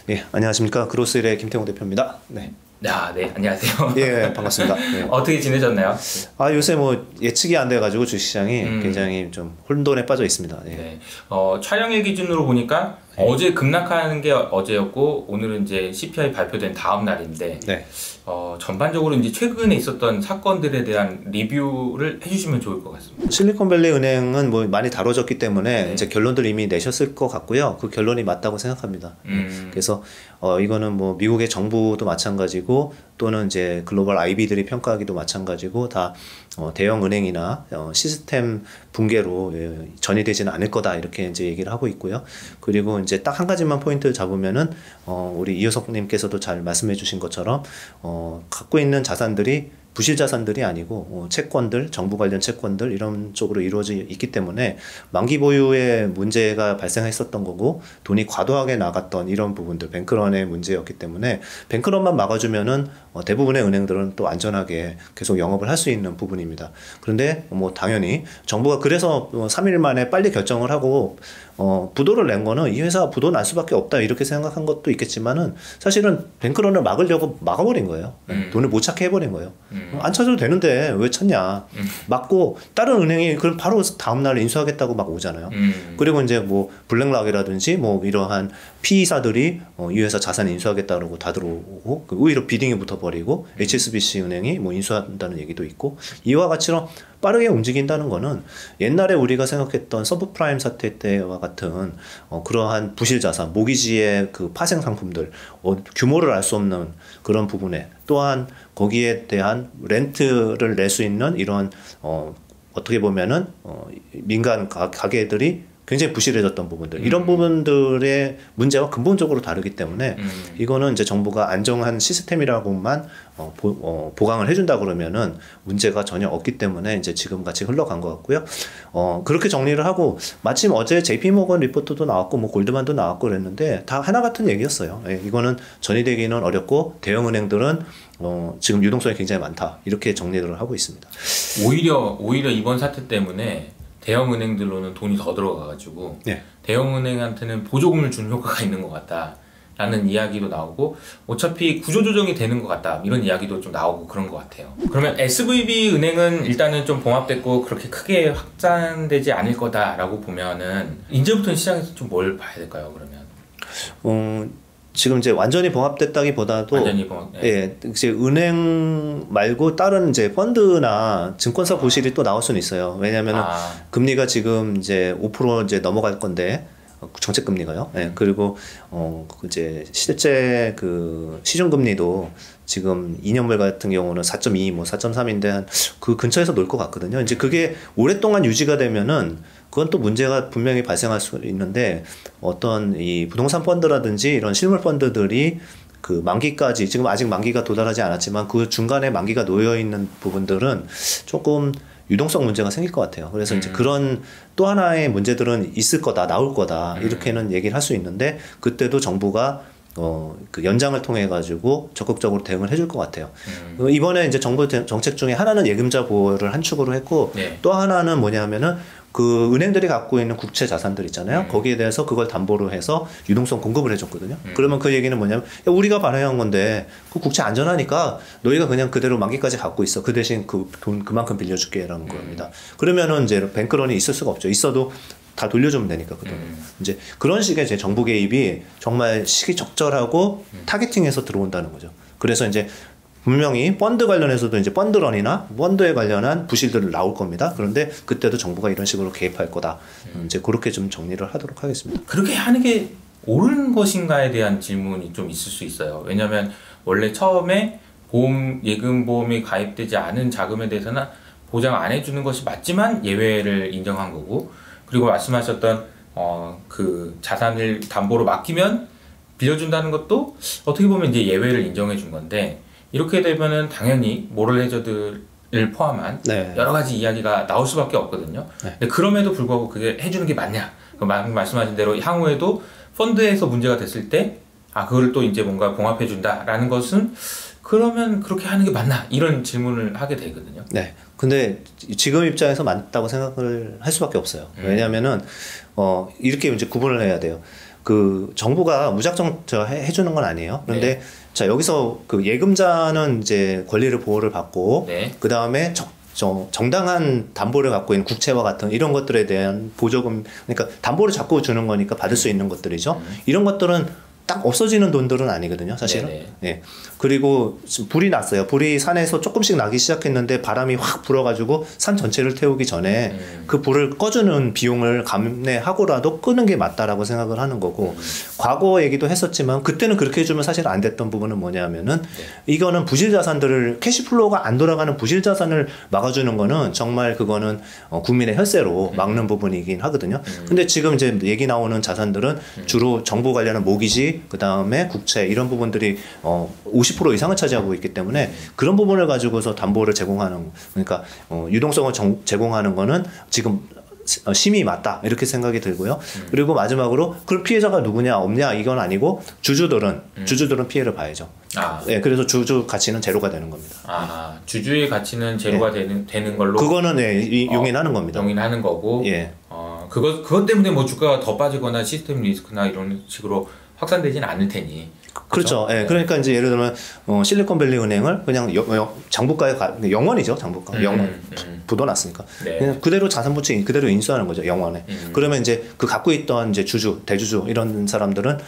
예, 안녕하십니까. 그로스일의 김태웅 대표입니다. 네. 네, 안녕하세요. 예, 반갑습니다. 네. 어떻게 지내셨나요? 요새 뭐 예측이 안 돼가지고 주식시장이 굉장히 좀 혼돈에 빠져 있습니다. 예. 네. 촬영일 기준으로 보니까 네. 어제 급락하는 게 어제였고, 오늘은 이제 CPI 발표된 다음 날인데, 네. 전반적으로 이제 최근에 있었던 사건들에 대한 리뷰를 해주시면 좋을 것 같습니다. 실리콘밸리 은행은 뭐 많이 다뤄졌기 때문에 네. 이제 결론들 이미 내셨을 것 같고요. 그 결론이 맞다고 생각합니다. 그래서 이거는 뭐 미국의 정부도 마찬가지고 또는 이제 글로벌 IB들이 평가하기도 마찬가지고 다 대형 은행이나 시스템 붕괴로 전이되지는 않을 거다 이렇게 이제 얘기를 하고 있고요. 그리고 이제 딱 한 가지만 포인트를 잡으면은 우리 이효석님께서도 잘 말씀해주신 것처럼 갖고 있는 자산들이 부실 자산들이 아니고 채권들, 정부 관련 채권들 이런 쪽으로 이루어져 있기 때문에 만기 보유에 문제가 발생했었던 거고 돈이 과도하게 나갔던 이런 부분들 뱅크런의 문제였기 때문에 뱅크런만 막아주면은 대부분의 은행들은 또 안전하게 계속 영업을 할 수 있는 부분입니다. 그런데 뭐 당연히 정부가 그래서 3일 만에 빨리 결정을 하고 부도를 낸 거는 이 회사가 부도 날 수밖에 없다 이렇게 생각한 것도 있겠지만은 사실은 뱅크런을 막으려고 막아버린 거예요. 돈을 못 찾게 해버린 거예요. 안 찾아도 되는데 왜 찾냐. 막고 다른 은행이 그럼 바로 다음날 인수하겠다고 막 오잖아요. 그리고 이제 뭐 블랙락이라든지 뭐 이러한 PE사들이 이 회사 자산 인수하겠다 그러고 다 들어오고 오히려 비딩이 붙어버리고 HSBC 은행이 뭐 인수한다는 얘기도 있고 이와 같이로 빠르게 움직인다는 거는 옛날에 우리가 생각했던 서브프라임 사태 때와 같은 그러한 부실 자산, 모기지의 그 파생 상품들 규모를 알 수 없는 그런 부분에 또한 거기에 대한 렌트를 낼 수 있는 이런 어떻게 보면은 민간 가게들이 굉장히 부실해졌던 부분들 이런 부분들의 문제와 근본적으로 다르기 때문에 이거는 이제 정부가 안정한 시스템이라고만 보강을 해준다 그러면은 문제가 전혀 없기 때문에 이제 지금같이 흘러간 것 같고요. 그렇게 정리를 하고 마침 어제 JP모건 리포트도 나왔고 뭐 골드만도 나왔고 그랬는데 다 하나 같은 얘기였어요. 이거는 전이되기는 어렵고 대형 은행들은 지금 유동성이 굉장히 많다 이렇게 정리를 하고 있습니다. 오히려 이번 사태 때문에 대형 은행들로는 돈이 더 들어가가지고 네. 대형 은행한테는 보조금을 주는 효과가 있는 것 같다라는 이야기도 나오고 어차피 구조조정이 되는 것 같다 이런 이야기도 좀 나오고 그런 것 같아요. 그러면 SVB 은행은 일단은 좀 봉합됐고 그렇게 크게 확장되지 않을 거다라고 보면은 이제부터 시장에서 좀 뭘 봐야 될까요? 그러면 지금 이제 완전히 봉합됐다기보다도 완전히 봉합, 네. 예, 이제 은행 말고 다른 이제 펀드나 증권사 부실이 또 나올 수는 있어요. 왜냐하면 금리가 지금 이제 5% 이제 넘어갈 건데 정책 금리가요. 예, 그리고 이제 실제 그 시중 금리도 지금 2년물 같은 경우는 4.2, 뭐 4.3인데 한 그 근처에서 놀 것 같거든요. 이제 그게 오랫동안 유지가 되면은 그건 또 문제가 분명히 발생할 수 있는데 어떤 이 부동산 펀드라든지 이런 실물 펀드들이 그 만기까지 지금 아직 만기가 도달하지 않았지만 그 중간에 만기가 놓여 있는 부분들은 조금 유동성 문제가 생길 것 같아요. 그래서 이제 그런 또 하나의 문제들은 있을 거다, 나올 거다 이렇게는 얘기를 할 수 있는데 그때도 정부가 그 연장을 통해 가지고 적극적으로 대응을 해줄 것 같아요. 이번에 이제 정부 정책 중에 하나는 예금자 보호를 한 축으로 했고 네. 또 하나는 뭐냐면은 그 은행들이 갖고 있는 국채 자산들 있잖아요. 거기에 대해서 그걸 담보로 해서 유동성 공급을 해줬거든요. 그러면 그 얘기는 뭐냐면 야, 우리가 발행한 건데 그 국채 안전하니까 너희가 그냥 그대로 만기까지 갖고 있어. 그 대신 그 돈 그만큼 빌려줄게라는 겁니다. 그러면은 이제 뱅크런이 있을 수가 없죠. 있어도 다 돌려주면 되니까 그 돈을. 이제 그런 식의 이제 정부 개입이 정말 시기적절하고 타겟팅해서 들어온다는 거죠. 그래서 이제 분명히 펀드 관련해서도 이제 펀드런이나 펀드에 관련한 부실들을 나올 겁니다. 그런데 그때도 정부가 이런 식으로 개입할 거다. 이제 그렇게 좀 정리를 하도록 하겠습니다. 그렇게 하는 게 옳은 것인가에 대한 질문이 좀 있을 수 있어요. 왜냐하면 원래 처음에 예금 보험이 가입되지 않은 자금에 대해서는 보장 안 해주는 것이 맞지만 예외를 인정한 거고, 그리고 말씀하셨던 그 자산을 담보로 맡기면 빌려준다는 것도 어떻게 보면 이제 예외를 인정해 준 건데, 이렇게 되면은 당연히 모럴 해저드를 포함한 네. 여러 가지 이야기가 나올 수밖에 없거든요. 네. 근데 그럼에도 불구하고 그게 해주는 게 맞냐? 말씀하신 대로 향후에도 펀드에서 문제가 됐을 때 그걸 또 이제 뭔가 봉합해 준다라는 것은 그러면 그렇게 하는 게 맞나? 이런 질문을 하게 되거든요. 네. 근데 지금 입장에서 맞다고 생각을 할 수밖에 없어요. 왜냐하면은 이렇게 이제 구분을 해야 돼요. 그 정부가 무작정 해주는 건 아니에요. 그런데 네. 자 여기서 그 예금자는 이제 권리를 보호를 받고 네. 그 다음에 정당한 담보를 갖고 있는 국채와 같은 이런 것들에 대한 보조금, 그러니까 담보를 자꾸 주는 거니까 받을 수 있는 것들이죠. 이런 것들은 딱 없어지는 돈들은 아니거든요, 사실은. 네네. 예. 그리고 불이 났어요. 불이 산에서 조금씩 나기 시작했는데 바람이 확 불어가지고 산 전체를 태우기 전에 그 불을 꺼주는 비용을 감내하고라도 끄는 게 맞다라고 생각을 하는 거고, 과거 얘기도 했었지만 그때는 그렇게 해주면 사실 안 됐던 부분은 뭐냐면은 이거는 부실 자산들을 캐시플로우가 안 돌아가는 부실 자산을 막아주는 거는 정말 그거는 국민의 혈세로 막는 부분이긴 하거든요. 근데 지금 이제 얘기 나오는 자산들은 주로 정부 관련한 모기지, 그 다음에 국채 이런 부분들이 50% 이상을 차지하고 있기 때문에 그런 부분을 가지고서 담보를 제공하는, 그러니까 유동성을 제공하는 거는 지금 심이 맞다 이렇게 생각이 들고요. 그리고 마지막으로 그 피해자가 누구냐 없냐 이건 아니고 주주들은 피해를 봐야죠. 네, 그래서 주주 가치는 제로가 되는 겁니다. 주주의 가치는 제로가 되는 걸로 그거는 용인하는 겁니다. 용인하는 거고. 예. 그것 때문에 뭐 주가가 더 빠지거나 시스템 리스크나 이런 식으로 확산되지는 않을 테니. 그렇죠. 예. 그러니까 이제 예를 들면 실리콘밸리 은행을 그냥 장부가에 영원이죠. 장부가 영원 부도났으니까 네. 그냥 그대로 자산 부채 그대로 인수하는 거죠. 영원에. 그러면 이제 그 갖고 있던 이제 주주, 대주주 이런 사람들은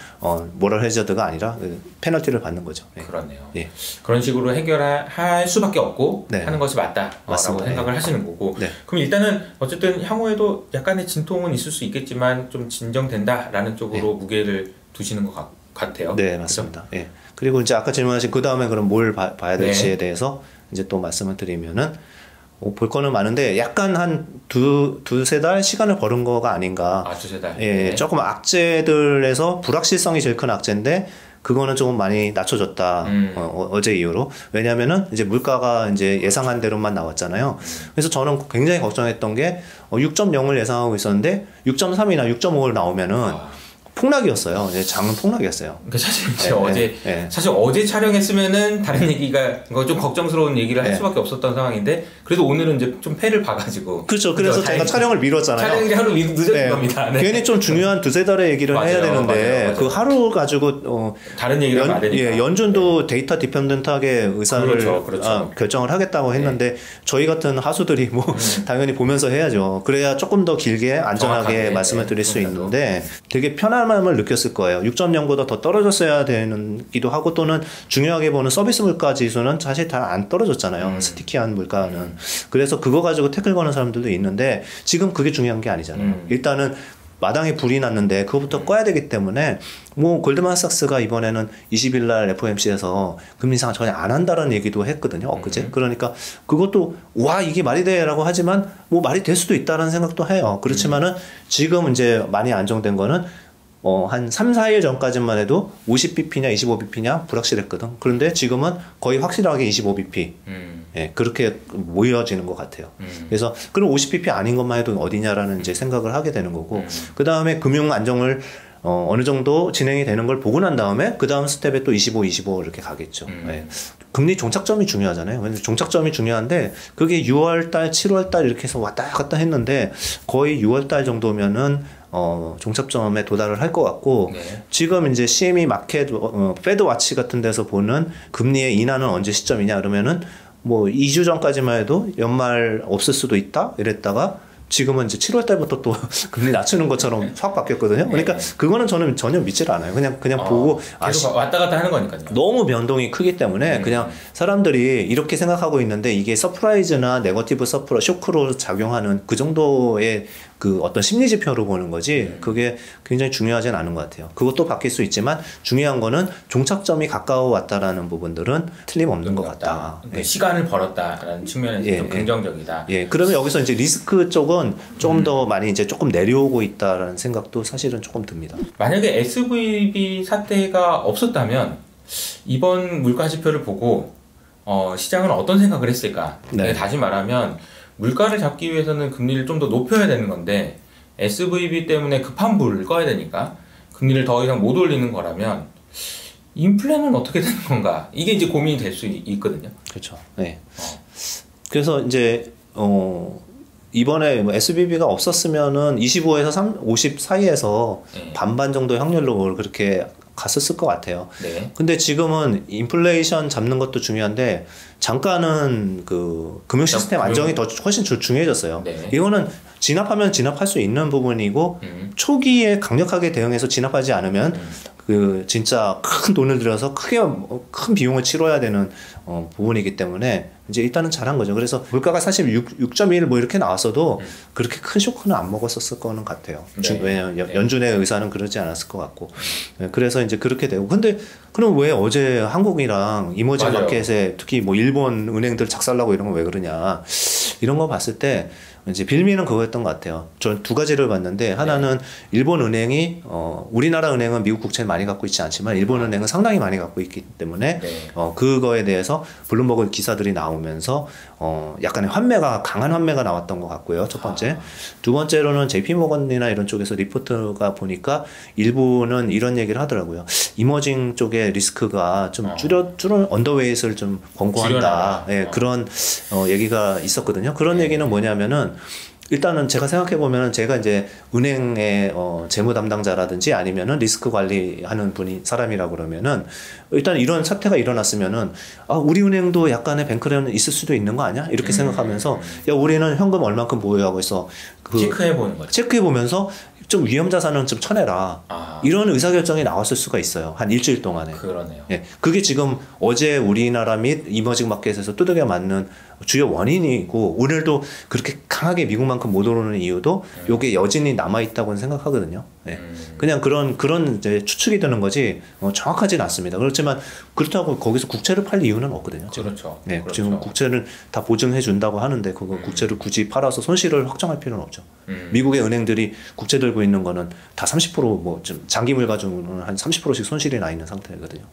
모럴 해저드가 아니라 페널티를 받는 거죠. 예. 그렇네요. 예. 그런 식으로 해결할 수밖에 없고 네. 하는 것이 맞다라고 생각을 하시는 거고. 네. 그럼 일단은 어쨌든 향후에도 약간의 진통은 있을 수 있겠지만 좀 진정된다라는 쪽으로 무게를 두시는 것 같아요. 네, 맞습니다. 그렇죠? 예. 그리고 이제 아까 질문하신 그 다음에 그럼 뭘 봐야 될지에 네. 대해서 이제 또 말씀을 드리면은 볼 거는 많은데 약간 한 두세 달 시간을 버는 거가 아닌가. 두세 달. 예, 네. 조금 악재들에서 불확실성이 제일 큰 악재인데 그거는 조금 많이 낮춰졌다. 어제 이후로. 왜냐면은 이제 물가가 이제 예상한 대로만 나왔잖아요. 그래서 저는 굉장히 걱정했던 게 6.0을 예상하고 있었는데 6.3이나 6.5를 나오면은 폭락이었어요. 이제 장은 폭락이었어요. 그러니까 사실 이제 사실 어제 촬영했으면은 다른 얘기가 좀 걱정스러운 얘기를 할 수밖에 없었던 상황인데 그래도 오늘은 이제 좀 패를 봐가지고. 그렇죠. 그래서 제가 촬영을 미뤘잖아요. 촬영이 하루 늦어진 겁니다. 네. 괜히 좀 중요한 두세 달의 얘기를 해야 되는데 맞아요. 그 하루 가지고 다른 얘기를 하면 안 되니까. 연준도 데이터 디펜던트하게 의사를 그렇죠. 결정을 하겠다고 했는데 저희 같은 하수들이 뭐 당연히 보면서 해야죠. 그래야 조금 더 길게 안전하게 정확하게, 말씀을 드릴 수 있는데 되게 편안함을 느꼈을 거예요. 6.0보다 더 떨어졌어야 되기도 하고 또는 중요하게 보는 서비스 물가 지수는 사실 다 안 떨어졌잖아요. 스티키한 물가는. 그래서 그거 가지고 태클 거는 사람들도 있는데 지금 그게 중요한 게 아니잖아요. 일단은 마당에 불이 났는데 그거부터 꺼야 되기 때문에 뭐 골드만삭스가 이번에는 20일 날 FOMC에서 금리 인상 전혀 안 한다는 얘기도 했거든요. 엊그제. 그러니까 그것도 와 이게 말이 돼라고 하지만 뭐 말이 될 수도 있다라는 생각도 해요. 그렇지만은 지금 이제 많이 안정된 거는 한 3, 4일 전까지만 해도 50bp냐 25bp냐 불확실했거든. 그런데 지금은 거의 확실하게 25bp. 예, 그렇게 모여지는 것 같아요. 그래서 그럼 50bp 아닌 것만 해도 어디냐라는 이제 생각을 하게 되는 거고, 그 다음에 금융 안정을 어느 정도 진행이 되는 걸 보고 난 다음에 그 다음 스텝에 또 25, 25 이렇게 가겠죠. 예. 금리 종착점이 중요하잖아요. 근데 종착점이 중요한데 그게 6월달, 7월달 이렇게 해서 왔다 갔다 했는데 거의 6월달 정도면은 종착점에 도달을 할 것 같고 지금 이제 CME 마켓, 패드 와치 같은 데서 보는 금리의 인하는 언제 시점이냐 그러면은 뭐 2주 전까지만 해도 연말 없을 수도 있다 이랬다가 지금은 이제 7월 달부터 또 금리 낮추는 것처럼 확 바뀌었거든요. 그러니까 그거는 저는 전혀 믿질 않아요. 그냥 보고 계속 왔다 갔다 하는 거니까요. 너무 변동이 크기 때문에 그냥 사람들이 이렇게 생각하고 있는데 이게 서프라이즈나 네거티브 쇼크로 작용하는 그 정도의 그 어떤 심리 지표로 보는 거지 그게 굉장히 중요하진 않은 것 같아요. 그것도 바뀔 수 있지만 중요한 거는 종착점이 가까워 왔다라는 부분들은 틀림없는 것 같다. 그러니까 시간을 벌었다라는 측면에서 좀 긍정적이다. 그러면 여기서 이제 리스크 쪽은 좀 더 많이 이제 조금 내려오고 있다라는 생각도 사실은 조금 듭니다. 만약에 SVB 사태가 없었다면 이번 물가 지표를 보고 시장은 어떤 생각을 했을까? 다시 말하면 물가를 잡기 위해서는 금리를 좀 더 높여야 되는 건데 SVB 때문에 급한 불을 꺼야 되니까 금리를 더 이상 못 올리는 거라면 인플레는 어떻게 되는 건가? 이게 이제 고민이 될 수 있거든요. 그렇죠. 네. 그래서 이제 이번에 뭐 SBB가 없었으면은 25에서 50 사이에서 네. 반반 정도 확률로 그렇게 갔었을 것 같아요. 네. 근데 지금은 인플레이션 잡는 것도 중요한데 잠깐은 그 금융 시스템 안정이 더 훨씬 중요해졌어요. 네. 이거는 진압하면 진압할 수 있는 부분이고 초기에 강력하게 대응해서 진압하지 않으면 그 진짜 큰 돈을 들여서 큰 비용을 치러야 되는 부분이기 때문에 이제 일단은 잘한 거죠. 그래서 물가가 사실 6.1 뭐 이렇게 나왔어도 그렇게 큰 쇼크는 안 먹었었을 거는 같아요. 네. 왜냐면 연준의 의사는 그러지 않았을 것 같고. 그래서 이제 그렇게 되고. 근데 그럼 왜 어제 한국이랑 이머징 맞아요. 마켓에 특히 뭐 일본 은행들 작살나고 이런 거 왜 그러냐. 이런 거 봤을 때 이제 빌미는 그거였던 것 같아요. 전 두 가지를 봤는데 하나는 일본 은행이 우리나라 은행은 미국 국채를 많이 갖고 있지 않지만 일본 은행은 상당히 많이 갖고 있기 때문에 그거에 대해서 블룸버그 기사들이 나오면서 약간의 강한 환매가 나왔던 것 같고요. 첫 번째. 두 번째로는 JP모건이나 이런 쪽에서 리포트가 보니까 일부는 이런 얘기를 하더라고요. 이머징 쪽의 리스크가 좀 줄여 언더웨이트를 좀 권고한다. 예, 그런 얘기가 있었거든요. 그런 얘기는 뭐냐면은 일단은 제가 생각해보면 제가 이제 은행의 재무 담당자라든지 아니면은 리스크 관리하는 사람이라고 그러면은 일단 이런 사태가 일어났으면은 우리 은행도 약간의 뱅크런은 있을 수도 있는 거 아니야? 이렇게 생각하면서 야 우리는 현금 얼만큼 보유하고 있어 체크해보는 거죠. 체크해보면서 좀 위험 자산은 좀 쳐내라. 이런 의사결정이 나왔을 수가 있어요. 한 일주일 동안에. 그러네요. 예, 그게 지금 어제 우리나라 및 이머징 마켓에서 두들겨 맞는 주요 원인이고 오늘도 그렇게 강하게 미국만큼 못 오르는 이유도 요게 여진이 남아있다고 생각하거든요. 예. 그냥 그런 이제 추측이 되는 거지 정확하진 않습니다. 그렇지만 그렇다고 거기서 국채를 팔 이유는 없거든요. 지금. 그렇죠. 네, 그렇죠. 지금 국채를 다 보증해 준다고 하는데 그거 국채를 굳이 팔아서 손실을 확정할 필요는 없죠. 미국의 은행들이 국채 들고 있는 거는 다 30% 좀 장기물 가지고는 한 30%씩 손실이 나 있는 상태거든요.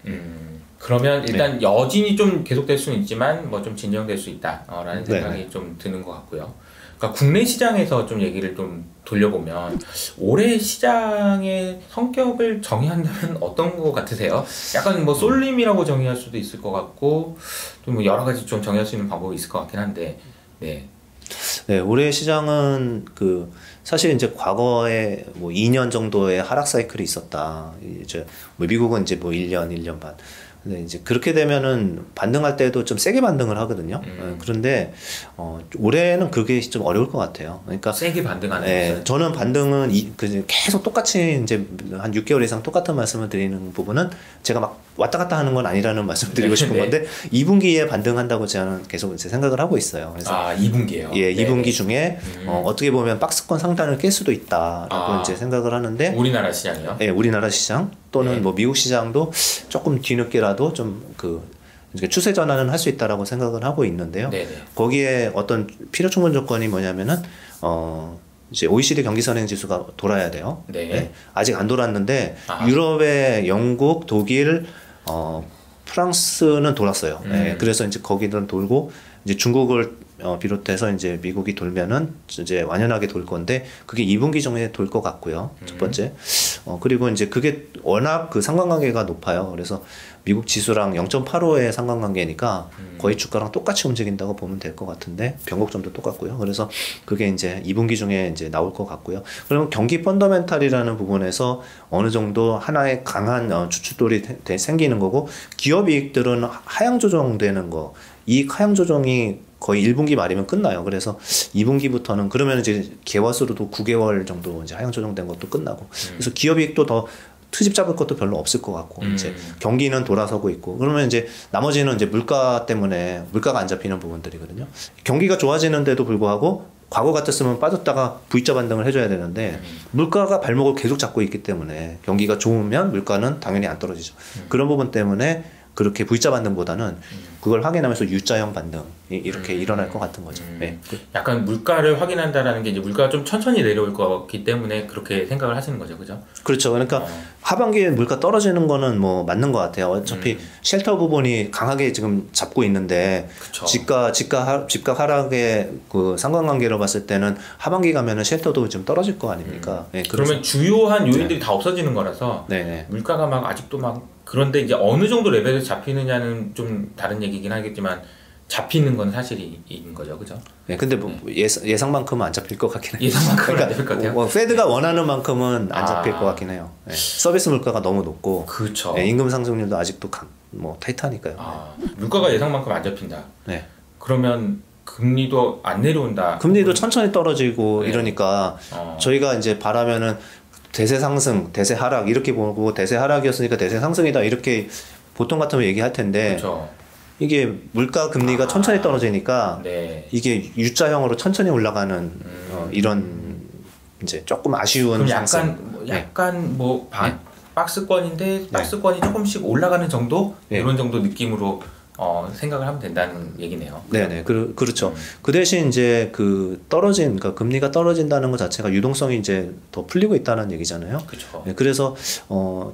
그러면 일단 여진이 좀 계속될 수는 있지만 뭐 좀 진정될 수 있다라는 생각이 좀 드는 것 같고요. 그러니까 국내 시장에서 좀 얘기를 좀 돌려보면 올해 시장의 성격을 정의한다면 어떤 것 같으세요? 약간 뭐 쏠림이라고 정의할 수도 있을 것 같고 좀 뭐 여러 가지 좀 정의할 수 있는 방법이 있을 것 같긴 한데 네. 네, 올해 시장은 사실 이제 과거에 뭐 2년 정도의 하락 사이클이 있었다. 이제 뭐 미국은 이제 뭐 1년 반. 근데 이제 그렇게 되면은 반등할 때도 좀 세게 반등을 하거든요. 그런데 올해는 그게 좀 어려울 것 같아요. 그러니까 세게 반등하는 네, 저는 반등은 계속 똑같이 이제 한 6개월 이상 똑같은 말씀을 드리는 부분은 제가 막 왔다 갔다 하는 건 아니라는 말씀을 드리고 싶은 건데 2분기에 반등한다고 저는 계속 이제 생각을 하고 있어요. 그래서 2분기에요? 예, 2분기 중에 어떻게 보면 박스권 상단을 깰 수도 있다라고 이제 생각을 하는데 우리나라 시장이요? 예, 우리나라 시장 또는 뭐 미국 시장도 조금 뒤늦게라도 좀 추세 전환은 할 수 있다라고 생각을 하고 있는데요. 거기에 어떤 필요 충분 조건이 뭐냐면은 이제 OECD 경기 선행 지수가 돌아야 돼요. 네. 아직 안 돌았는데 유럽의 영국, 독일, 프랑스는 돌았어요. 네. 그래서 이제 거기는 돌고 이제 중국을 비롯해서 이제 미국이 돌면은 이제 완연하게 돌 건데 그게 2분기 정도에 돌 것 같고요. 첫 번째. 그리고 이제 그게 워낙 그 상관관계가 높아요. 그래서 미국 지수랑 0.85의 상관관계니까 거의 주가랑 똑같이 움직인다고 보면 될 것 같은데 변곡점도 똑같고요. 그래서 그게 이제 2분기 중에 이제 나올 것 같고요. 그러면 경기 펀더멘탈이라는 부분에서 어느 정도 하나의 강한 주춧돌이 생기는 거고 기업 이익들은 하향 조정되는 거. 이익 하향 조정이 거의 1분기 말이면 끝나요. 그래서 2분기부터는 그러면 이제 개월수로도 9개월 정도 이제 하향 조정된 것도 끝나고. 그래서 기업 이익도 더 트집 잡을 것도 별로 없을 것 같고 이제 경기는 돌아서고 있고 그러면 이제 나머지는 이제 물가 때문에 물가가 안 잡히는 부분들이거든요. 경기가 좋아지는데도 불구하고 과거 같았으면 빠졌다가 V자 반등을 해줘야 되는데 물가가 발목을 계속 잡고 있기 때문에 경기가 좋으면 물가는 당연히 안 떨어지죠. 그런 부분 때문에 그렇게 V자 반등보다는 그걸 확인하면서 U자형 반등이 이렇게 일어날 것 같은 거죠. 네. 약간 물가를 확인한다라는 게 이제 물가가 좀 천천히 내려올 거기 때문에 그렇게 생각을 하시는 거죠, 그죠? 그렇죠. 그러니까 하반기에 물가 떨어지는 거는 뭐 맞는 것 같아요. 어차피 쉘터 부분이 강하게 지금 잡고 있는데 집값 하락의 그 상관관계로 봤을 때는 하반기 가면은 쉘터도 좀 떨어질 거 아닙니까? 네, 그러면 주요한 요인들이 다 없어지는 거라서 물가가 막 아직도 막 그런데 이제 어느 정도 레벨에서 잡히느냐는 좀 다른 얘기긴 하겠지만 잡히는 건 사실인 거죠, 그죠? 네, 근데 뭐 예상만큼은 안 잡힐 것 같긴 해요. 예상만큼은 안 잡힐 것 같아요. 뭐 페드가 원하는 만큼은 안 잡힐 것 같긴 해요. 네. 서비스 물가가 너무 높고, 그렇죠. 네, 임금 상승률도 아직도 뭐 타이트하니까요. 물가가 예상만큼 안 잡힌다. 네. 그러면 금리도 안 내려온다. 금리도 천천히 떨어지고 네. 이러니까 저희가 이제 바라면은 대세 상승, 대세 하락 이렇게 보고 대세 하락이었으니까 대세 상승이다 이렇게 보통 같으면 얘기할 텐데. 그렇죠. 이게 물가 금리가 천천히 떨어지니까 네. 이게 U자형으로 천천히 올라가는 이런 이제 조금 아쉬운 그럼 상승. 약간 뭐 박스권인데 박스권이 조금씩 올라가는 정도 이런 정도 느낌으로 생각을 하면 된다는 얘기네요. 네네 그렇죠. 그 대신 이제 그러니까 금리가 떨어진다는 것 자체가 유동성이 이제 더 풀리고 있다는 얘기잖아요. 그렇죠. 네, 그래서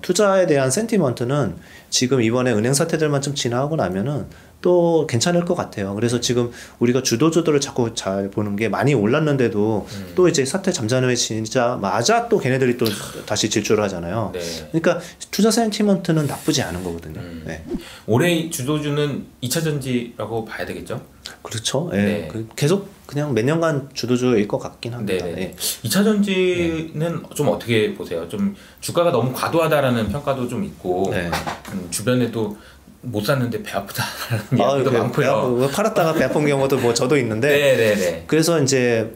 투자에 대한 센티먼트는 지금 이번에 은행 사태들만 좀 지나고 나면은 또 괜찮을 것 같아요. 그래서 지금 우리가 주도주들을 자꾸 잘 보는 게 많이 올랐는데도 또 이제 사태 잠잠해지자마자 또 걔네들이 또 다시 질주를 하잖아요. 네. 그러니까 투자 센티먼트는 나쁘지 않은 거거든요. 네. 올해 주도주는 2차전지라고 봐야 되겠죠? 그렇죠. 예. 네. 계속 그냥 몇 년간 주도주일 것 같긴 합니다. 네. 2차전지는 좀 어떻게 보세요? 좀 주가가 너무 과도하다라는 평가도 좀 있고 주변에도 못 샀는데 배 아프다라는 이야기도 많고요. 팔았다가 배 아픈 경우도 뭐 저도 있는데. 그래서 이제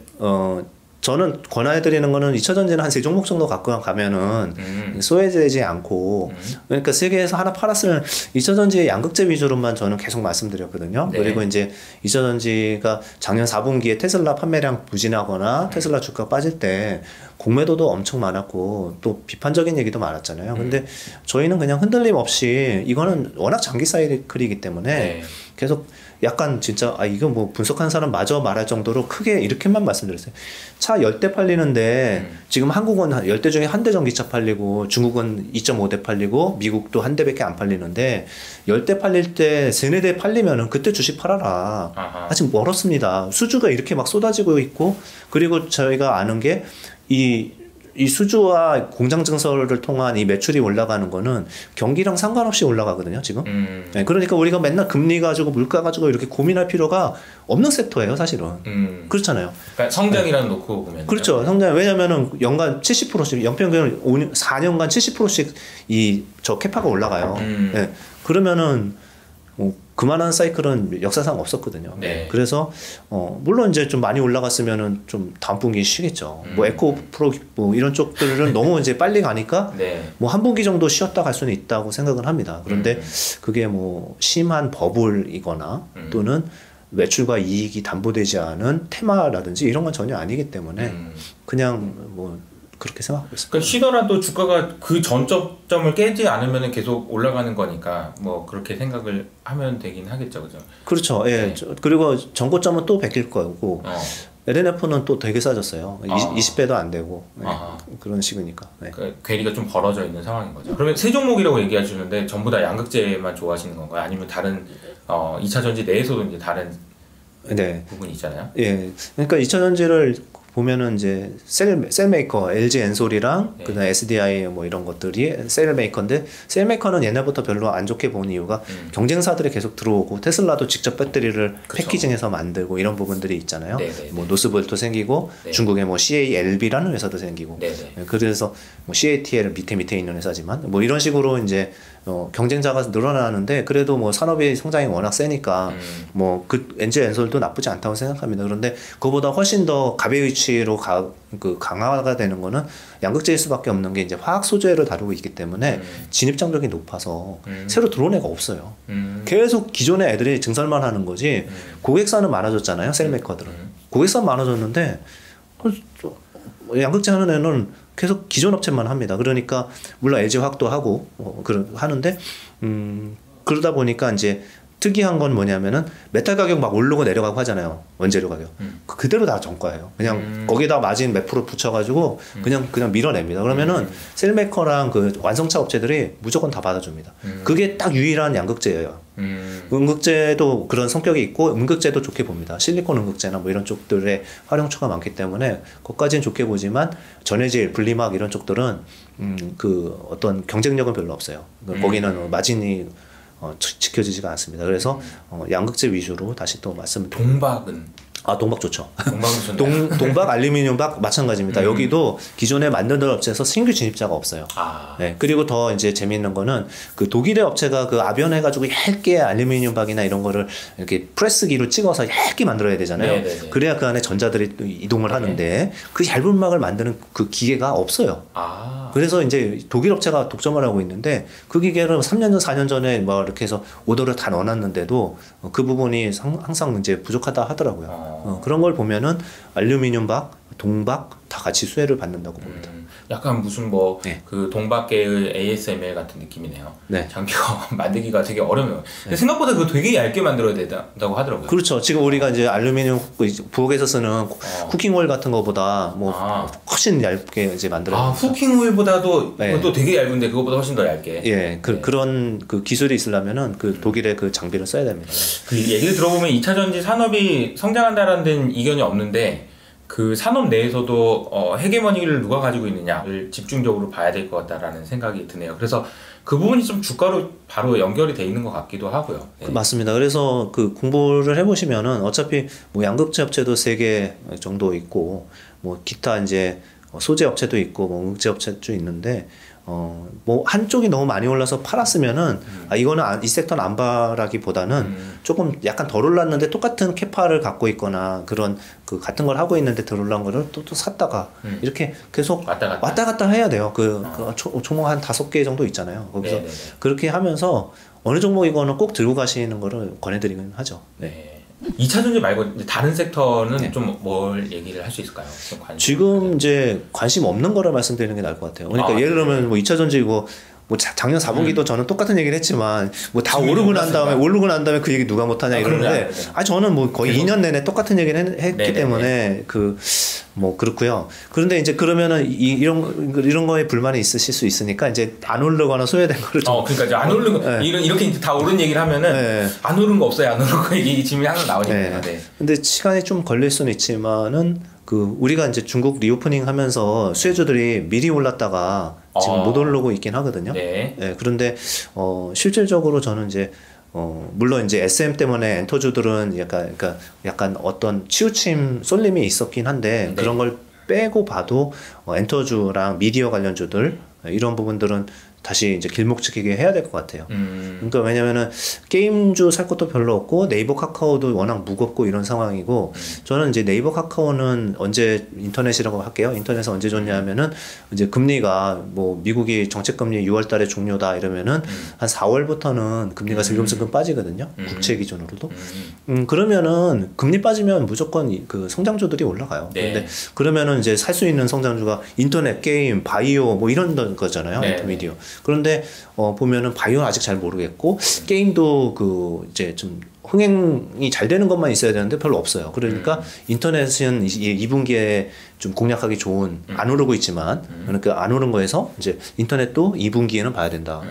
저는 권해드리는 거는 2차전지는 한 3종목 정도 갖고 가면은 소외되지 않고 그러니까 세계에서 하나 팔았으면 2차전지의 양극재 위주로만 저는 계속 말씀드렸거든요. 네. 그리고 이제 2차전지가 작년 4분기에 테슬라 판매량 부진하거나 테슬라 주가 빠질 때 공매도도 엄청 많았고 또 비판적인 얘기도 많았잖아요. 근데 저희는 그냥 흔들림 없이 이거는 워낙 장기 사이클이기 때문에 계속 약간 진짜 이거 뭐 분석하는 사람 마저 말할 정도로 크게 이렇게만 말씀드렸어요. 차 10대 팔리는데 지금 한국은 10대 중에 한 대 전기차 팔리고 중국은 2.5대 팔리고 미국도 한 대밖에 안 팔리는데 10대 팔릴 때 3-4대 팔리면은 그때 주식 팔아라. 아직 멀었습니다. 수주가 이렇게 막 쏟아지고 있고 그리고 저희가 아는 게 이 수주와 공장 증설을 통한 이 매출이 올라가는 거는 경기랑 상관없이 올라가거든요, 지금. 네, 그러니까 우리가 맨날 금리 가지고 물가 가지고 이렇게 고민할 필요가 없는 섹터예요, 사실은. 그렇잖아요. 그러니까 성장이라는 놓고 보면. 그렇죠. 성장. 왜냐면은 연간 70%씩, 연평균 4년간 70%씩 저 캐파가 올라가요. 네, 그러면은 그만한 사이클은 역사상 없었거든요. 네. 그래서 물론 이제 좀 많이 올라갔으면은 좀 다음 분기 쉬겠죠. 뭐 에코 프로 뭐 이런 쪽들은 너무 이제 빨리 가니까 뭐 한 분기 정도 쉬었다 갈 수는 있다고 생각을 합니다. 그런데 그게 뭐 심한 버블이거나 또는 매출과 이익이 담보되지 않은 테마라든지 이런 건 전혀 아니기 때문에 그냥 뭐 그렇게 생각하고 있습니다. 그러니까 쉬더라도 주가가 그 전적점을 깨지 않으면 계속 올라가는 거니까 뭐 그렇게 생각을 하면 되긴 하겠죠, 그죠? 그렇죠. 예. 그리고 전고점은 또 100일 거고 LNF는 또 되게 싸졌어요. 20배도 안 되고 그런 식이니까. 네. 그러니까 괴리가 좀 벌어져 있는 상황인 거죠. 그러면 세 종목이라고 얘기하시는데 전부 다 양극재만 좋아하시는 건가요? 아니면 다른 2차전지 내에서도 이제 다른 부분이 있잖아요. 예. 그러니까 2차전지를 보면은 이제 셀 메이커 LG 엔솔이랑 그다음 SDI 뭐 이런 것들이 셀 메이커인데 셀 메이커는 옛날부터 별로 안 좋게 본 이유가 경쟁사들이 계속 들어오고 테슬라도 직접 배터리를 패키징해서 만들고 이런 부분들이 있잖아요. 뭐 노스볼트 생기고 중국에 뭐 CALB라는 회사도 생기고 그래서 뭐 CATL 밑에 있는 회사지만 뭐 이런 식으로 이제 경쟁자가 늘어나는데 그래도 뭐 산업의 성장이 워낙 세니까 뭐 그 LG 엔솔도 나쁘지 않다고 생각합니다. 그런데 그보다 훨씬 더 가벼 위치로 강화가 되는 거는 양극재일 수밖에 없는 게 이제 화학 소재를 다루고 있기 때문에 진입 장벽이 높아서 새로 들어온 애가 없어요. 계속 기존의 애들이 증설만 하는 거지 고객사는 많아졌잖아요. 셀메이커들은 고객사 많아졌는데 양극재 하는 애는 계속 기존 업체만 합니다. 그러니까 물론 LG 화학도 하고 하는데 그러다 보니까 이제 특이한 건 뭐냐면은 메탈 가격 막 오르고 내려가고 하잖아요. 원재료 가격. 그대로 다 정가예요. 그냥 거기다 마진 몇 프로 붙여가지고 그냥 밀어냅니다. 그러면은 셀메이커랑 그 완성차 업체들이 무조건 다 받아줍니다. 그게 딱 유일한 양극재예요. 음극재도 그런 성격이 있고 음극재도 좋게 봅니다. 실리콘 음극재나 뭐 이런 쪽들의 활용처가 많기 때문에 그것까지는 좋게 보지만 전해질, 분리막 이런 쪽들은 그 어떤 경쟁력은 별로 없어요. 거기는 마진이 지켜지지가 않습니다. 그래서 양극재 위주로 다시 또 말씀을 동박은 동박 좋죠. 동박은 좋네요. 동박, 알루미늄박 마찬가지입니다. 여기도 기존에 만드는 업체에서 신규 진입자가 없어요. 네, 그리고 더 이제 재미있는 거는 그 독일의 업체가 그 압연해가지고 얇게 알루미늄박이나 이런 거를 이렇게 프레스기로 찍어서 얇게 만들어야 되잖아요. 네네네. 그래야 그 안에 전자들이 또 이동을 하는데 그 얇은 막을 만드는 그 기계가 없어요. 그래서 이제 독일 업체가 독점을 하고 있는데 그 기계를 3년 전, 4년 전에 뭐 이렇게 해서 오더를 다 넣어놨는데도 그 부분이 항상 이제 부족하다 하더라고요. 그런 걸 보면은 알루미늄박, 동박 다 같이 수혜를 받는다고 봅니다. 약간 무슨 그 동박계의 ASML 같은 느낌이네요. 네. 장비가 만들기가 되게 어려워요. 근데 생각보다 그거 되게 얇게 만들어야 된다고 하더라고요. 그렇죠. 지금 우리가 이제 알루미늄 부엌에서 쓰는 쿠킹 오일 같은 거보다 훨씬 얇게 이제 만들어요. 쿠킹 오일보다도 또 되게 얇은데 그거보다 훨씬 더 얇게. 예, 그런 그 기술이 있으려면은 그 독일의 그 장비를 써야 됩니다. 그 얘기를 들어보면 2차 전지 산업이 성장한다라는 데는 이견이 없는데 그 산업 내에서도 헤게모니를 누가 가지고 있느냐를 집중적으로 봐야 될 것 같다라는 생각이 드네요. 그래서 그 부분이 좀 주가로 바로 연결이 돼 있는 것 같기도 하고요. 네. 맞습니다. 그래서 그 공부를 해보시면은 어차피 뭐 양극재 업체도 3개 정도 있고 뭐 기타 이제 소재 업체도 있고 뭐 응급제 업체도 있는데 뭐 한쪽이 너무 많이 올라서 팔았으면은 이거는 이 섹터는 안 봐라기보다는 조금 약간 덜 올랐는데 똑같은 캐파를 갖고 있거나 그런 그 같은 걸 하고 있는데 덜 올라온 거를 또 샀다가 이렇게 계속 왔다 갔다 해야 돼요. 그 종목 한 5개 정도 있잖아요. 거기서 네네네. 그렇게 하면서 어느 종목이거는 꼭 들고 가시는 거를 권해드리긴 하죠. 네. 2차 전지 말고 다른 섹터는 좀 뭘 얘기를 할 수 있을까요? 지금 이제 관심 없는 거를 말씀드리는 게 나을 것 같아요. 그러니까 예를 들면 뭐 2차 전지고 뭐 작년 4분기도 저는 똑같은 얘기를 했지만 뭐 다 오르고 난 다음에 그 얘기 누가 못하냐 이러는데 저는 뭐 거의 2년 내내 똑같은 얘기를 했기 때문에 뭐 그렇고요. 그런데 이제 그러면은 이런 거에 불만이 있으실 수 있으니까 이제 안 오르거나 소외된 거를 좀 그러니까 이제 안 오른 거 이렇게 다 오른 얘기를 하면은 안 오른 거 없어요. 안 오른 거 얘기 질문이 항상 나오니까. 근데 시간이 좀 걸릴 수는 있지만은 우리가 이제 중국 리오프닝 하면서 수혜주들이 미리 올랐다가 지금 못 오르고 있긴 하거든요. 그런데 실질적으로 저는 이제 물론 이제 SM 때문에 엔터주들은 약간 어떤 치우침 쏠림이 있었긴 한데 그런 걸 빼고 봐도 엔터주랑 미디어 관련주들 이런 부분들은 다시 이제 길목지키게 해야 될 것 같아요. 그러니까 왜냐면은 게임주 살 것도 별로 없고 네이버 카카오도 워낙 무겁고 이런 상황이고 저는 이제 네이버 카카오는 언제 인터넷이라고 할게요. 인터넷은 언제 좋냐면은 이제 금리가 뭐 미국이 정책금리 6월 달에 종료다 이러면은 한 4월부터는 금리가 슬금슬금 빠지거든요. 국채 기준으로도. 그러면은 금리 빠지면 무조건 그 성장주들이 올라가요. 그런데 그러면은 이제 살 수 있는 성장주가 인터넷, 게임, 바이오 뭐 이런 거잖아요. 미디어. 그런데 보면은 바이오는 아직 잘 모르겠고 게임도 이제 좀 흥행이 잘 되는 것만 있어야 되는데 별로 없어요. 그러니까 인터넷은 2분기에 좀 공략하기 좋은 안 오르고 있지만 그러니까 안 오른 거에서 이제 인터넷도 2분기에는 봐야 된다.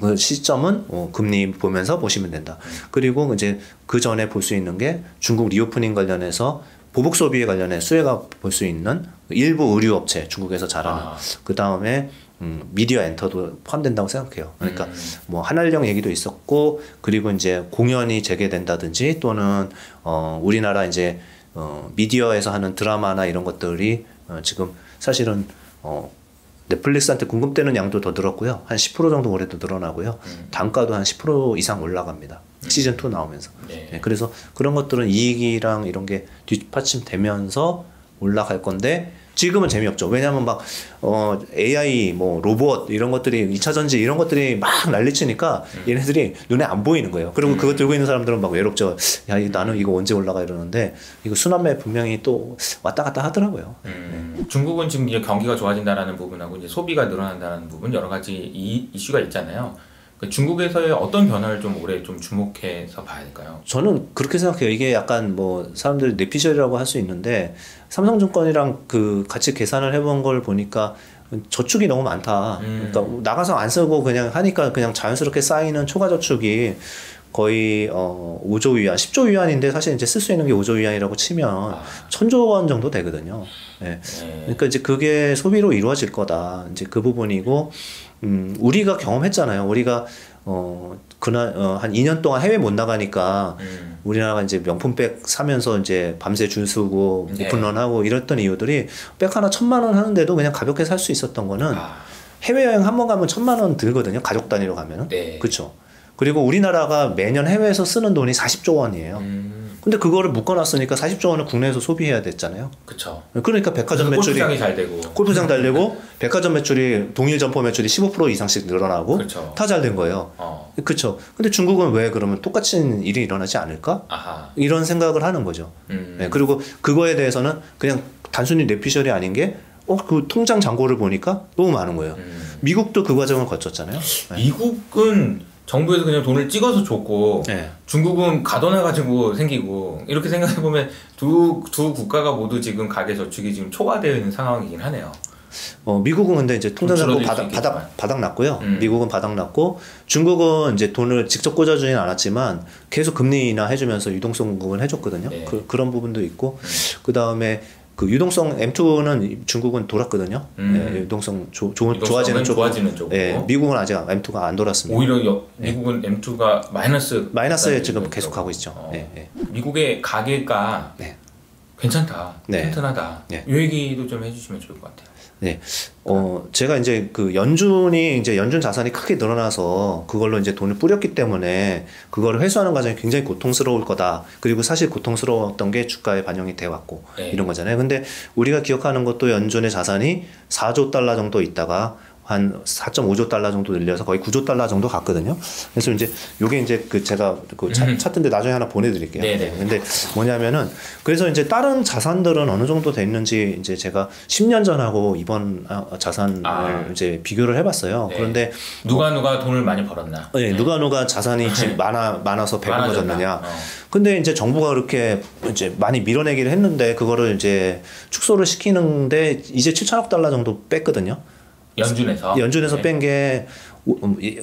그 시점은 금리 보면서 보시면 된다. 그리고 이제 그 전에 볼 수 있는 게 중국 리오프닝 관련해서 보복 소비에 관련해 수혜가 볼 수 있는 일부 의류 업체 중국에서 잘하는 그 다음에 미디어 엔터도 포함된다고 생각해요. 그러니까 뭐 한알령 얘기도 있었고 그리고 이제 공연이 재개된다든지 또는 우리나라 이제 미디어에서 하는 드라마나 이런 것들이 지금 사실은 넷플릭스한테 공급되는 양도 더 늘었고요. 한 10% 정도 올해도 늘어나고요. 단가도 한 10% 이상 올라갑니다. 시즌 2 나오면서. 그래서 그런 것들은 이익이랑 이런 게 뒷받침되면서 올라갈 건데 지금은 재미없죠. 왜냐하면 막 AI 뭐 로봇 이런 것들이 2차 전지 이런 것들이 막 난리치니까 얘네들이 눈에 안 보이는 거예요. 그리고 그거 들고 있는 사람들은 막 외롭죠. 야 나는 이거 언제 올라가 이러는데 이거 순환매 분명히 또 왔다 갔다 하더라고요. 중국은 지금 이제 경기가 좋아진다라는 부분하고 이제 소비가 늘어난다는 부분 여러 가지 이슈가 있잖아요. 중국에서의 어떤 변화를 좀 올해 좀 주목해서 봐야 될까요? 저는 그렇게 생각해요. 이게 약간 뭐 사람들이 뇌피셜이라고 할 수 있는데 삼성증권이랑 그 같이 계산을 해본 걸 보니까 저축이 너무 많다. 그러니까 나가서 안 쓰고 그냥 하니까 그냥 자연스럽게 쌓이는 초과 저축이 거의 5조 위안, 10조 위안인데 사실 이제 쓸 수 있는 게 5조 위안이라고 치면 1000조 원 정도 되거든요. 그러니까 이제 그게 소비로 이루어질 거다. 이제 그 부분이고 우리가 경험했잖아요. 우리가 그날 한 2년 동안 해외 못 나가니까 우리나라가 이제 명품백 사면서 이제 밤새 줄 서고 네. 오픈런하고 이랬던 이유들이 백 하나 1,000만 원 하는데도 그냥 가볍게 살 수 있었던 거는 해외여행 한 번 가면 1,000만 원 들거든요. 가족 단위로 가면은. 네. 그렇죠. 그리고 우리나라가 매년 해외에서 쓰는 돈이 40조 원이에요. 근데 그거를 묶어놨으니까 40조 원을 국내에서 소비해야 됐잖아요. 그쵸. 그러니까 백화점 매출이 골프장이 잘 되고 골프장 잘 되고 백화점 매출이 동일 점포 매출이 15% 이상씩 늘어나고 그쵸. 다 잘 된 거예요. 그렇죠. 근데 중국은 왜 그러면 똑같은 일이 일어나지 않을까? 아하. 이런 생각을 하는 거죠. 네, 그리고 그거에 대해서는 그냥 단순히 뇌피셜이 아닌 게 그 통장 잔고를 보니까 너무 많은 거예요. 미국도 그 과정을 거쳤잖아요. 네. 미국은 정부에서 그냥 돈을 찍어서 줬고 네. 중국은 가둬놔가지고 생기고 이렇게 생각해보면 두 국가가 모두 지금 가계 저축이 지금 초과되어 있는 상황이긴 하네요. 미국은 근데 이제 통장 잔고 줄어들 수 바닥 났고요. 미국은 바닥 났고 중국은 이제 돈을 직접 꽂아주진 않았지만 계속 금리 인하 해주면서 유동성 공급을 해줬거든요. 네. 그런 부분도 있고 그 다음에 그 유동성 M2는 중국은 돌았거든요. 예, 유동성 좋아지는 쪽으로. 예, 미국은 아직 M2가 안 돌았습니다. 오히려 미국은 M2가 마이너스에 지금 계속 가고 있죠. 예, 예. 미국의 가계가 네. 괜찮다, 네. 튼튼하다. 네. 이 얘기도 좀 해주시면 좋을 것 같아요. 네. 제가 이제 그 연준 자산이 크게 늘어나서 그걸로 이제 돈을 뿌렸기 때문에 그거를 회수하는 과정이 굉장히 고통스러울 거다. 그리고 사실 고통스러웠던 게 주가에 반영이 돼 왔고 네. 이런 거잖아요. 근데 우리가 기억하는 것도 연준의 자산이 4조 달러 정도 있다가 한 4.5조 달러 정도 늘려서 거의 9조 달러 정도 갔거든요. 그래서 이제 요게 이제 그 제가 그 차트인데 나중에 하나 보내드릴게요. 네네. 근데 뭐냐면은 그래서 이제 다른 자산들은 어느 정도 됐는지 이제 제가 10년 전하고 이번 자산을 이제 비교를 해봤어요. 네. 그런데 누가 돈을 많이 벌었나? 네, 누가 자산이 지금 많아서 배불러졌느냐. 많아졌나? 근데 이제 정부가 그렇게 이제 많이 밀어내기를 했는데 그거를 이제 축소를 시키는데 이제 7천억 달러 정도 뺐거든요. 연준에서 네. 뺀 게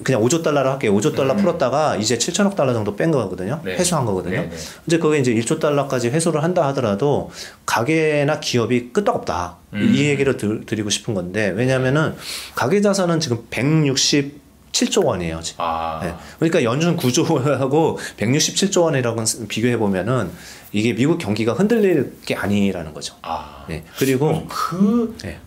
그냥 5조 달러를 할게요. 5조 달러 풀었다가 이제 7천억 달러 정도 뺀 거거든요. 네. 회수한 거거든요. 네, 네. 이제 그게 이제 1조 달러까지 회수를 한다 하더라도 가계나 기업이 끄떡없다. 이 얘기를 드리고 싶은 건데 왜냐면은 가계 자산은 지금 167조 원이에요. 지금. 네. 그러니까 연준 9조하고 167조 원이라고 비교해 보면은 이게 미국 경기가 흔들릴 게 아니라는 거죠. 네. 그리고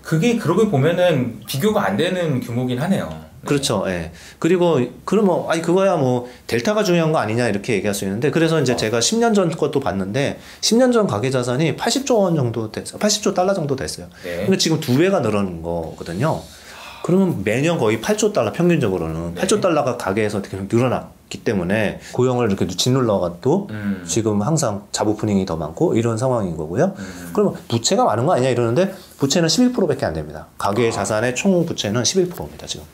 그게 그러게 보면은 비교가 안 되는 규모긴 하네요. 네. 그렇죠. 예. 그리고 그러면 그거야 뭐 델타가 중요한 거 아니냐 이렇게 얘기할 수 있는데 그래서 이제 제가 10년 전 것도 봤는데 10년 전 가계 자산이 80조 원 정도 됐어요. 80조 달러 정도 됐어요. 네. 근데 지금 2배가 늘어난 거거든요. 그러면 매년 거의 8조 달러 평균적으로는 8조 달러가 가계에서 계속 늘어났기 때문에 고용을 이렇게 짓눌러가도 지금 항상 자부푸닝이 더 많고 이런 상황인 거고요. 그러면 부채가 많은 거 아니냐 이러는데 부채는 11%밖에 안 됩니다. 가계 자산의 총 부채는 11%입니다 지금.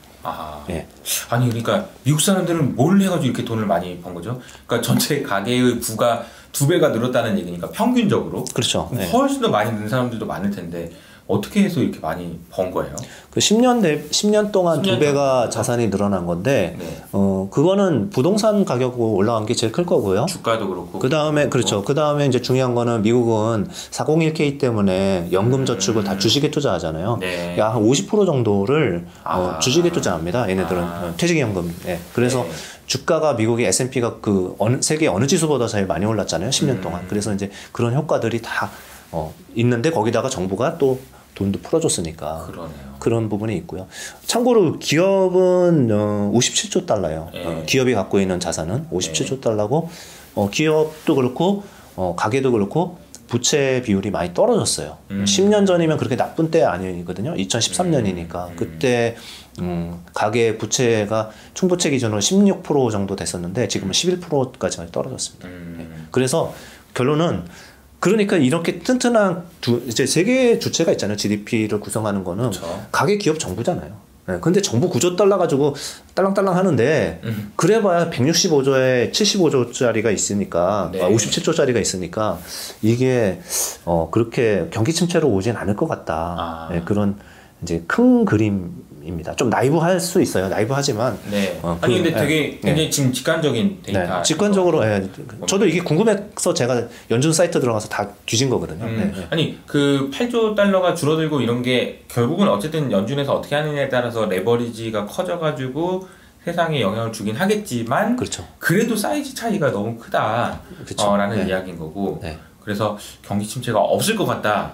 예. 아니 그러니까 미국 사람들은 뭘 해가지고 이렇게 돈을 많이 번 거죠? 그러니까 전체 가계의 부가 2배가 늘었다는 얘기니까 평균적으로 그렇죠. 네. 훨씬 더 많이 는 사람들도 많을 텐데 어떻게 해서 이렇게 많이 번 거예요? 그 10년 동안 2배가 자산이 늘어난 건데, 네. 그거는 부동산 가격 올라간 게 제일 클 거고요. 주가도 그렇고. 그 다음에, 그렇죠. 그 다음에 이제 중요한 거는 미국은 401k 때문에 연금 저축을 다 주식에 투자하잖아요. 네. 약 한 50% 정도를 주식에 투자합니다. 얘네들은 퇴직연금. 예. 그래서 네. 주가가 미국의 S&P가 세계 어느 지수보다 제일 많이 올랐잖아요. 10년 동안. 그래서 이제 그런 효과들이 다 있는데 거기다가 정부가 또 돈도 풀어줬으니까 그러네요. 그런 부분이 있고요. 참고로 기업은 57조 달러예요. 네. 기업이 갖고 있는 자산은 57조 달러고 기업도 그렇고 가계도 그렇고 부채 비율이 많이 떨어졌어요. 10년 전이면 그렇게 나쁜 때 아니거든요. 2013년이니까 그때 가계 부채가 총부채 기준으로 16% 정도 됐었는데 지금은 11%까지 떨어졌습니다. 네. 그래서 결론은 그러니까 이렇게 튼튼한 이제 세계 주체가 있잖아요. GDP를 구성하는 거는 그렇죠. 가계 기업 정부잖아요. 네, 근데 정부 9조 달러 가지고 딸랑딸랑 하는데 그래봐야 165조에 75조짜리가 있으니까 네. 57조짜리가 있으니까 이게 그렇게 경기 침체로 오진 않을 것 같다. 네, 그런 이제 큰 그림입니다. 좀 나이브할 수 있어요. 나이브하지만. 네. 아니 근데 되게 굉장히 지금 직관적인 데이터. 네. 직관적으로. 저도 이게 궁금해서 제가 연준 사이트 들어가서 다 뒤진 거거든요. 네. 아니 그 8조 달러가 줄어들고 이런 게 결국은 어쨌든 연준에서 어떻게 하느냐에 따라서 레버리지가 커져가지고 세상에 영향을 주긴 하겠지만 그렇죠. 그래도 사이즈 차이가 너무 크다 라는 네. 이야기인 거고 네. 그래서 경기 침체가 없을 것 같다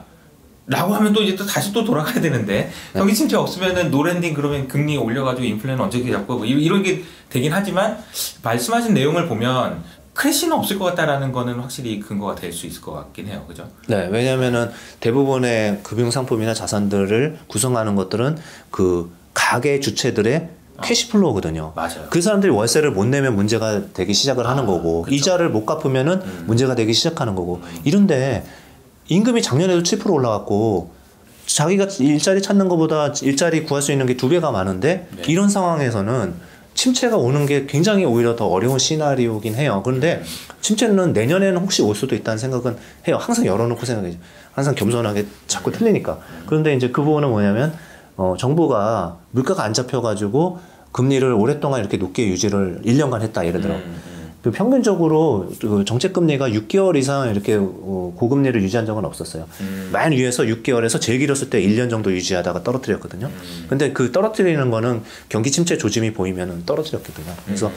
라고 하면 또 이제 또 다시 또 돌아가야 되는데 네. 경기 침체 없으면은 노랜딩 그러면 금리 올려가지고 인플레는 언제기 잡고 뭐 이런 게 되긴 하지만 말씀하신 내용을 보면 크래시는 없을 것 같다라는 거는 확실히 근거가 될 수 있을 것 같긴 해요. 그죠? 네, 왜냐면은 대부분의 금융 상품이나 자산들을 구성하는 것들은 그 가계 주체들의 캐시플로우거든요. 맞아요. 그 사람들이 월세를 못 내면 문제가 되기 시작을 하는 거고 그쵸. 이자를 못 갚으면은 문제가 되기 시작하는 거고 이런데 임금이 작년에도 7% 올라갔고 자기가 일자리 찾는 것보다 일자리 구할 수 있는 게 2배가 많은데 네. 이런 상황에서는 침체가 오는 게 굉장히 오히려 더 어려운 시나리오긴 해요. 그런데 침체는 내년에는 혹시 올 수도 있다는 생각은 해요. 항상 열어놓고 생각해요. 항상 겸손하게 자꾸 틀리니까. 그런데 이제 그 부분은 뭐냐면 정부가 물가가 안 잡혀가지고 금리를 오랫동안 이렇게 높게 유지를 1년간 했다 예를 들어. 그 평균적으로 그 정책 금리가 6개월 이상 이렇게 고금리를 유지한 적은 없었어요. 맨 위에서 6개월에서 제일 길었을 때 1년 정도 유지하다가 떨어뜨렸거든요. 근데 그 떨어뜨리는 거는 경기 침체 조짐이 보이면은 떨어뜨렸거든요. 그래서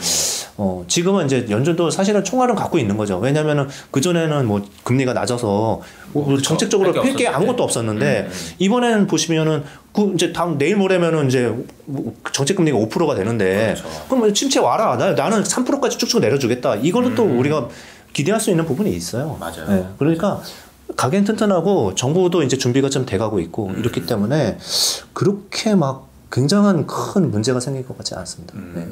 지금은 이제 연준도 사실은 총알은 갖고 있는 거죠. 왜냐면은 그전에는 뭐 금리가 낮아서 뭐 정책적으로 할 게 아무것도 없었는데 이번에는 보시면은 그 이제 내일 모레면은 이제 정책 금리가 5%가 되는데 그렇죠. 그럼 침체 와라. 나는 3%까지 쭉쭉 내려주겠다. 이거는 또 우리가 기대할 수 있는 부분이 있어요. 맞아요. 네, 그러니까 가게는 튼튼하고 정부도 이제 준비가 좀 돼가고 있고 이렇기 때문에 그렇게 막 굉장한 큰 문제가 생길 것 같지 않습니다. 네.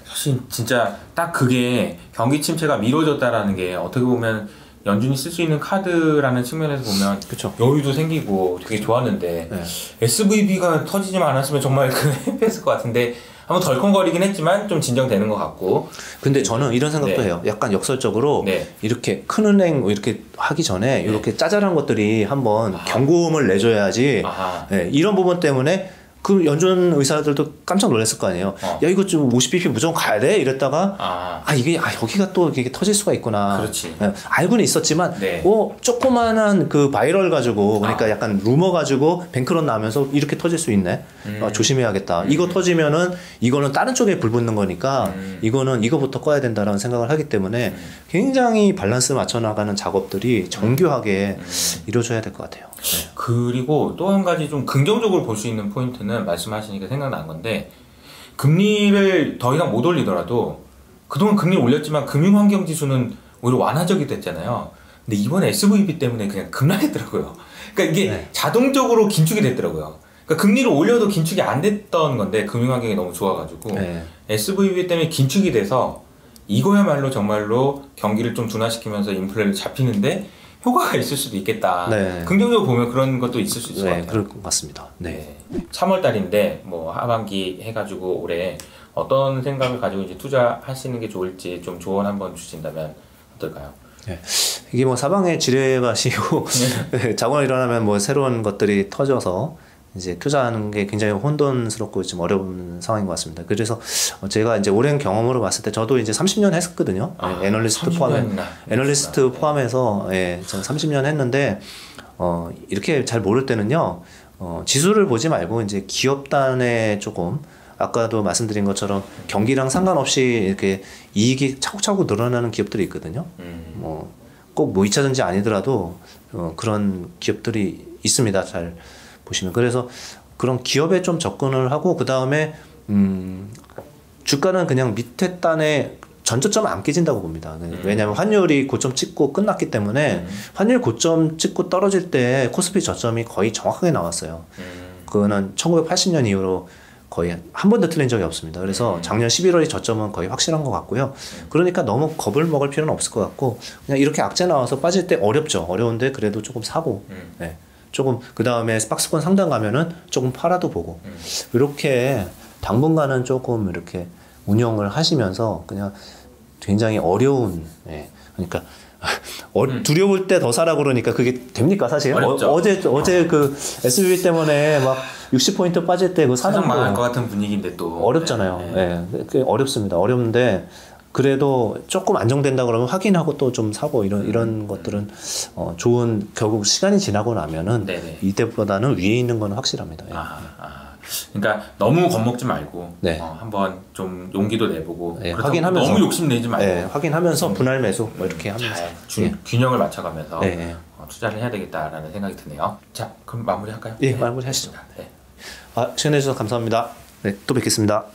사실 진짜 딱 그게 경기 침체가 미뤄졌다라는 게 어떻게 보면 연준이 쓸 수 있는 카드라는 측면에서 보면 그쵸. 여유도 생기고 되게 좋았는데 네. SVB가 터지지만 않았으면 정말 했을 것 같은데 한번 덜컹거리긴 했지만 좀 진정되는 것 같고. 근데 저는 이런 생각도 네. 해요. 약간 역설적으로 네. 이렇게 큰 은행 이렇게 하기 전에 이렇게 짜잘한 것들이 한번 경고음을 내줘야지. 네, 이런 부분 때문에 그 연준 의사들도 깜짝 놀랐을 거 아니에요. 야 이거 좀 50bp 무조건 가야 돼 이랬다가 이게 여기가 또 이게 터질 수가 있구나. 그렇지. 네, 알고는 있었지만 네. 조그만한 그 바이럴 가지고 그러니까 약간 루머 가지고 뱅크런 나면서 이렇게 터질 수 있네. 조심해야겠다. 이거 터지면은 이거는 다른 쪽에 불 붙는 거니까 이거는 이거부터 꺼야 된다라는 생각을 하기 때문에 굉장히 밸런스 맞춰 나가는 작업들이 정교하게 이루어져야 될 것 같아요. 네. 그리고 또 한 가지 좀 긍정적으로 볼 수 있는 포인트는 말씀하시니까 생각난 건데 금리를 더 이상 못 올리더라도 그동안 금리를 올렸지만 금융환경지수는 오히려 완화적이 됐잖아요. 근데 이번에 SVB 때문에 그냥 급락했더라고요. 그러니까 이게 네. 자동적으로 긴축이 됐더라고요. 그러니까 금리를 올려도 긴축이 안 됐던 건데 금융환경이 너무 좋아가지고 네. SVB 때문에 긴축이 돼서 이거야말로 정말로 경기를 좀 둔화시키면서 인플레를 잡히는데 효과가 있을 수도 있겠다. 네. 긍정적으로 보면 그런 것도 있을 수 있을 것 같아요. 그럴 것 같습니다. 네. 3월달인데 뭐 하반기 해가지고 올해 어떤 생각을 가지고 이제 투자하시는 게 좋을지 좀 조언 한번 주신다면 어떨까요? 네. 이게 뭐 사방에 지뢰가 시고 자고는 일어나면 뭐 새로운 것들이 터져서 이제 투자하는 게 굉장히 혼돈스럽고 좀 어려운 상황인 것 같습니다. 그래서 제가 이제 오랜 경험으로 봤을 때 저도 이제 30년 했었거든요. 애널리스트 포함해서 저는 30년 했는데 이렇게 잘 모를 때는요. 지수를 보지 말고 이제 기업단에 조금 아까도 말씀드린 것처럼 경기랑 상관없이 이렇게 이익이 차곡차곡 늘어나는 기업들이 있거든요. 꼭 뭐 2차전지 아니더라도 그런 기업들이 있습니다. 잘 보시면. 그래서 그런 기업에 좀 접근을 하고 그 다음에 주가는 그냥 밑에 단에 전저점은 안 깨진다고 봅니다. 왜냐하면 환율이 고점 찍고 끝났기 때문에 환율 고점 찍고 떨어질 때 코스피 저점이 거의 정확하게 나왔어요. 그거는 1980년 이후로 거의 한 번도 틀린 적이 없습니다. 그래서 작년 11월의 저점은 거의 확실한 것 같고요. 그러니까 너무 겁을 먹을 필요는 없을 것 같고 그냥 이렇게 악재 나와서 빠질 때 어렵죠. 어려운데 그래도 조금 사고 네. 조금 그 다음에 박스권 상단 가면은 조금 팔아도 보고 이렇게 당분간은 조금 이렇게 운영을 하시면서 그냥 굉장히 어려운 그러니까 두려울 때 더 사라 그러니까 그게 됩니까 사실? 어제 그 SBB 때문에 막 60포인트 빠질 때 그 사는 거 망할 것 같은 분위기인데 또 어렵잖아요. 네. 어렵습니다. 어렵는데 그래도 조금 안정된다 그러면 확인하고 또 좀 사고 이런 것들은 좋은 결국 시간이 지나고 나면은 이때보다는 위에 있는 건 확실합니다. 그러니까 너무 겁먹지 말고 네. 한번 좀 용기도 내보고 네, 그렇다고 확인하면서 너무 욕심내지 말고 네, 확인하면서 분할 매수 뭐 이렇게 하면서 잘 예. 균형을 맞춰가면서 네. 투자를 해야 되겠다라는 생각이 드네요. 자, 그럼 마무리할까요? 예, 마무리하시죠. 네. 시간 내주셔서 감사합니다. 네, 또 뵙겠습니다.